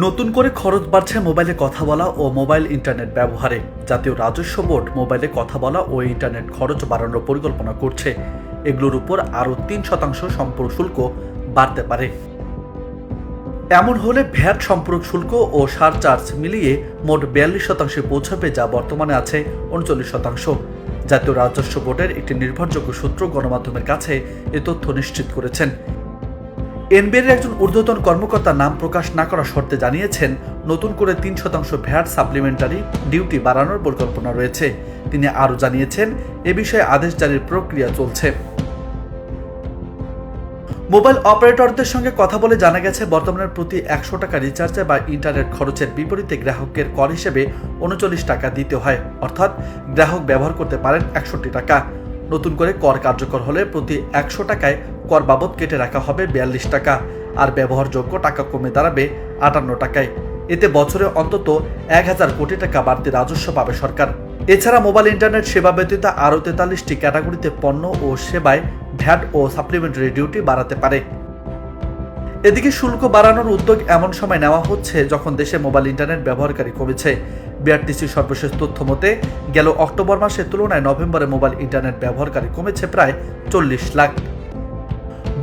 নতুন করে খরচ বাড়ছে মোবাইলে কথা বলা ও মোবাইল ইন্টারনেট ব্যবহারে। জাতীয় রাজস্ব বোর্ড মোবাইলে কথা বলা ও ইন্টারনেট খরচ বাড়ানোর পরিকল্পনা করছে। এগুলোর উপর আরও ৩% সম্পূরক শুল্ক বাড়তে পারে। এমন হলে ভ্যাট সম্পূরক শুল্ক ও সারচার্জ মিলিয়ে মোট ৪২% পৌঁছাবে, যা বর্তমানে আছে ৩৯%। জাতীয় রাজস্ব বোর্ডের একটি নির্ভরযোগ্য সূত্র গণমাধ্যমের কাছে এ তথ্য নিশ্চিত করেছেন। এনবিআর একজন ঊর্ধ্বতন কর্মকর্তা নাম প্রকাশ না করা শর্তে জানিয়েছেন, নতুন করে ৩% ভ্যাট সাপ্লিমেন্টারি ডিউটি বাড়ানোর পরিকল্পনা রয়েছে। তিনি আরও জানিয়েছেন, এ বিষয়ে আদেশ জারির প্রক্রিয়া চলছে। মোবাইল অপারেটরদের সঙ্গে কথা বলে জানা গেছে, বর্তমানে প্রতি ১০০ টাকা রিচার্জে বা ইন্টারনেট খরচের বিপরীতে গ্রাহকের কর হিসেবে ৩৯ টাকা দিতে হয়, অর্থাৎ গ্রাহক ব্যবহার করতে পারেন ৬১ টাকা। নতুন করে কর কার্যকর হলে প্রতি ১০০ টাকায় কর বাবদ কেটে রাখা হবে ৪২ টাকা, আর ব্যবহারযোগ্য টাকা কমে দাঁড়াবে ৫৮ টাকায়। এতে বছরে অন্তত ১,০০০ কোটি টাকা বাড়তি রাজস্ব পাবে সরকার। এছাড়া মোবাইল ইন্টারনেট সেবা ব্যতীত আরও ৪৩টি ক্যাটাগরিতে পণ্য ও সেবায় ভ্যাট ও সাপ্লিমেন্টারি ডিউটি বাড়াতে পারে। এদিকে শুল্ক বাড়ানোর উদ্যোগ এমন সময় নেওয়া হচ্ছে যখন দেশে মোবাইল ইন্টারনেট ব্যবহারকারী কমেছে। বিআরটিসির সর্বশেষ তথ্য মতে গেল অক্টোবর মাসের তুলনায় নভেম্বরে মোবাইল ইন্টারনেট ব্যবহারকারী কমেছে প্রায় ৪০ লাখ।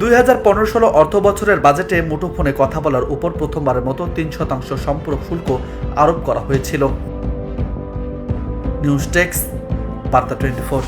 ২০১৫-১৬ অর্থ বছরের বাজেটে মুঠোফোনে কথা বলার উপর প্রথমবারের মতো ৩% সম্পূরক শুল্ক আরোপ করা হয়েছিল। নিউজ ডেস্ক, বার্তা 24।